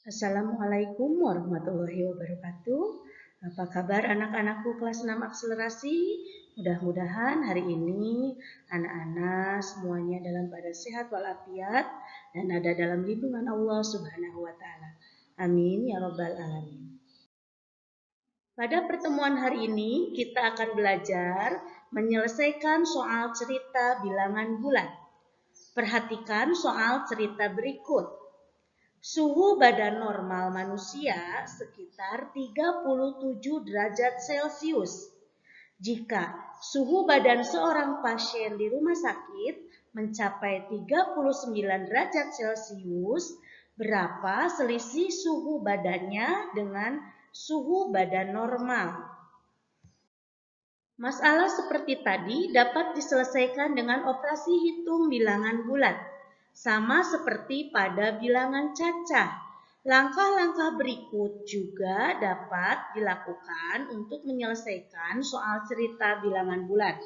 Assalamualaikum warahmatullahi wabarakatuh. Apa kabar anak-anakku kelas 6 akselerasi? Mudah-mudahan hari ini anak-anak semuanya dalam keadaan sehat walafiat dan ada dalam lindungan Allah Subhanahu wa taala. Amin ya rabbal alamin. Pada pertemuan hari ini kita akan belajar menyelesaikan soal cerita bilangan bulan. Perhatikan soal cerita berikut. Suhu badan normal manusia sekitar 37 derajat Celcius. Jika suhu badan seorang pasien di rumah sakit mencapai 39 derajat Celcius, berapa selisih suhu badannya dengan suhu badan normal? Masalah seperti tadi dapat diselesaikan dengan operasi hitung bilangan bulat. Sama seperti pada bilangan cacah. Langkah-langkah berikut juga dapat dilakukan untuk menyelesaikan soal cerita bilangan bulat.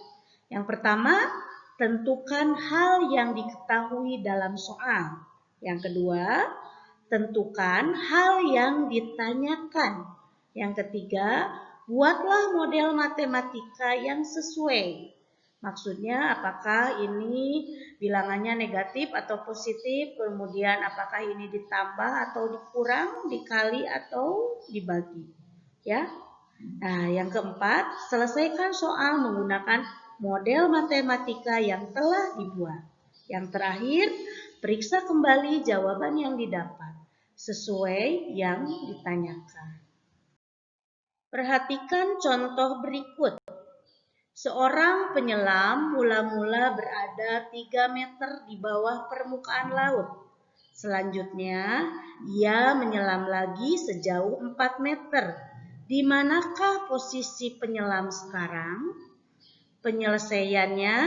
Yang pertama, tentukan hal yang diketahui dalam soal. Yang kedua, tentukan hal yang ditanyakan. Yang ketiga, buatlah model matematika yang sesuai. Maksudnya apakah ini bilangannya negatif atau positif, kemudian apakah ini ditambah atau dikurang, dikali atau dibagi. Ya. Nah, yang keempat, selesaikan soal menggunakan model matematika yang telah dibuat. Yang terakhir, periksa kembali jawaban yang didapat sesuai yang ditanyakan. Perhatikan contoh berikut. Seorang penyelam mula-mula berada 3 meter di bawah permukaan laut. Selanjutnya, ia menyelam lagi sejauh 4 meter. Di manakah posisi penyelam sekarang? Penyelesaiannya,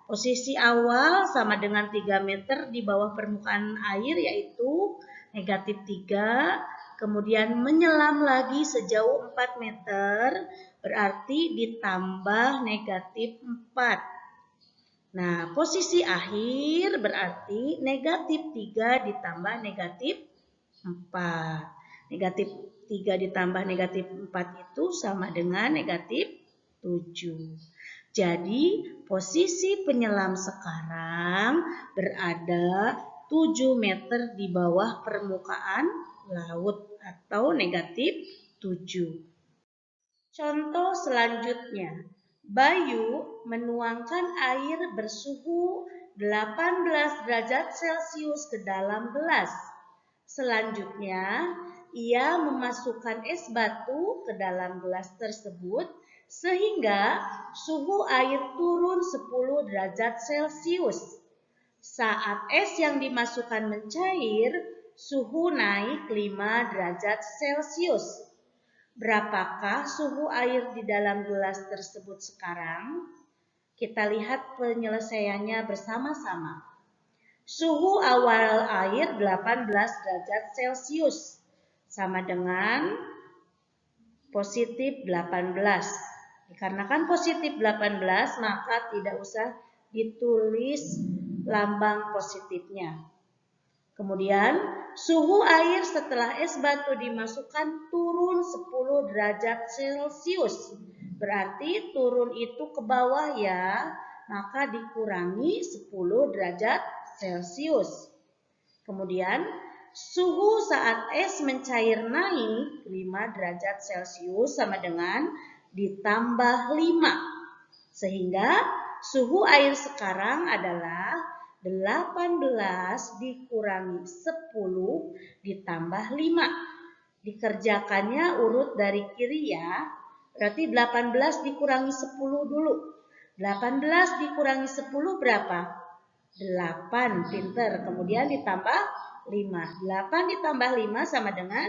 posisi awal sama dengan 3 meter di bawah permukaan air yaitu negatif 3. Kemudian menyelam lagi sejauh 4 meter berarti ditambah negatif 4. Nah, posisi akhir berarti negatif 3 ditambah negatif 4. Negatif 3 ditambah negatif 4 itu sama dengan negatif 7. Jadi, posisi penyelam sekarang berada 7 meter di bawah permukaan laut atau negatif 7. Contoh selanjutnya, Bayu menuangkan air bersuhu 18 derajat Celcius ke dalam gelas. Selanjutnya, ia memasukkan es batu ke dalam gelas tersebut sehingga suhu air turun 10 derajat Celcius. Saat es yang dimasukkan mencair, suhu naik 5 derajat Celcius. Berapakah suhu air di dalam gelas tersebut sekarang? Kita lihat penyelesaiannya bersama-sama. Suhu awal air 18 derajat Celcius sama dengan positif 18. Dikarenakan positif 18 maka tidak usah ditulis lambang positifnya. Kemudian suhu air setelah es batu dimasukkan turun 10 derajat Celcius. Berarti turun itu ke bawah ya, maka dikurangi 10 derajat Celcius. Kemudian suhu saat es mencair naik 5 derajat Celcius sama dengan ditambah 5. Sehingga suhu air sekarang adalah 18 dikurangi 10 ditambah 5. Dikerjakannya urut dari kiri ya. Berarti 18 dikurangi 10 dulu. 18 dikurangi 10 berapa? 8, pinter. Kemudian ditambah 5. 8 ditambah 5 sama dengan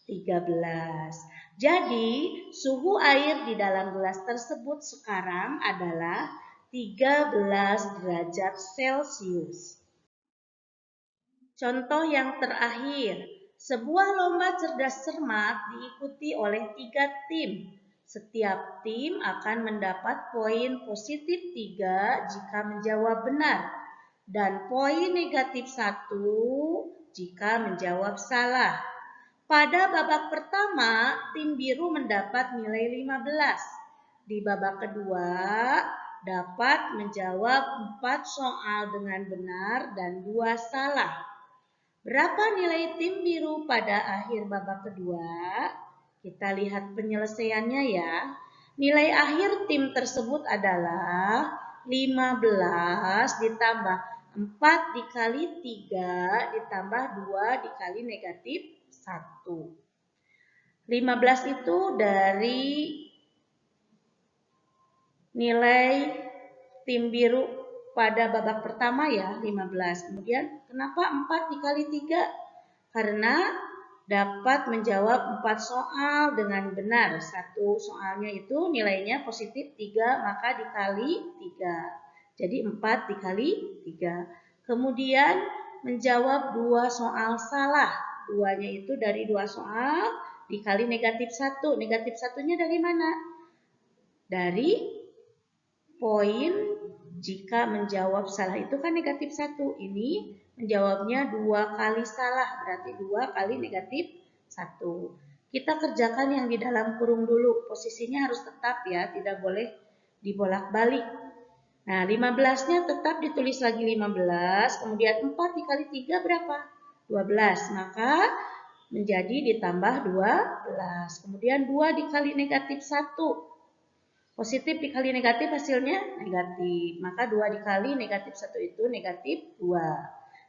13. Jadi, suhu air di dalam gelas tersebut sekarang adalah 13 derajat Celcius. Contoh yang terakhir, sebuah lomba cerdas cermat diikuti oleh 3 tim. Setiap tim akan mendapat poin positif 3 jika menjawab benar dan poin negatif 1 jika menjawab salah. Pada babak pertama, tim biru mendapat nilai 15. Di babak kedua, dapat menjawab 4 soal dengan benar dan 2 salah. Berapa nilai tim biru pada akhir babak kedua? Kita lihat penyelesaiannya ya. Nilai akhir tim tersebut adalah 15 ditambah 4 dikali 3 ditambah 2 dikali negatif 1. 15 itu dari nilai tim biru pada babak pertama ya, 15. Kemudian kenapa 4 dikali 3? Karena dapat menjawab 4 soal dengan benar. Satu soalnya itu nilainya positif 3, maka dikali 3. Jadi 4 dikali 3. Kemudian menjawab 2 soal salah. Duanya itu dari 2 soal dikali negatif 1. Negatif 1-nya dari mana? Dari poin jika menjawab salah itu kan negatif 1. Ini menjawabnya 2 kali salah, berarti 2 kali negatif 1. Kita kerjakan yang di dalam kurung dulu. Posisinya harus tetap ya, tidak boleh dibolak-balik. Nah, 15-nya tetap ditulis lagi 15, kemudian 4 dikali 3 berapa? 12. Maka menjadi ditambah 12. Kemudian 2 dikali negatif 1. Positif dikali negatif hasilnya negatif. Maka 2 dikali negatif 1 itu negatif 2.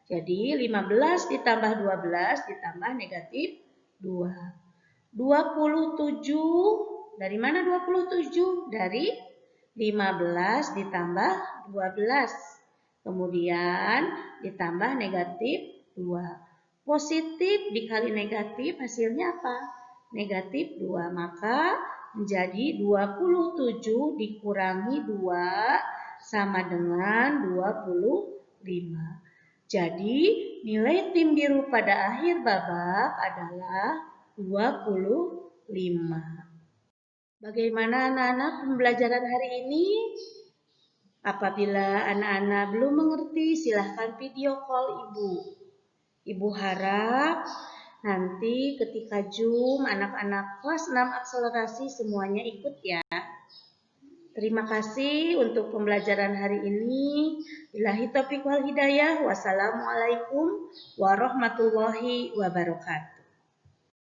Jadi 15 ditambah 12 ditambah negatif 2. 27. Dari mana 27? Dari 15 ditambah 12. Kemudian ditambah negatif 2. Positif dikali negatif hasilnya apa? Negatif 2. Maka menjadi 27 dikurangi 2 sama dengan 25. Jadi nilai tim biru pada akhir babak adalah 25. Bagaimana anak-anak pembelajaran hari ini? Apabila anak-anak belum mengerti, silahkan video call ibu. Ibu harap nanti ketika Zoom anak-anak kelas 6 akselerasi semuanya ikut ya. Terima kasih untuk pembelajaran hari ini. Billahi taufiq wal hidayah. Wassalamualaikum warahmatullahi wabarakatuh.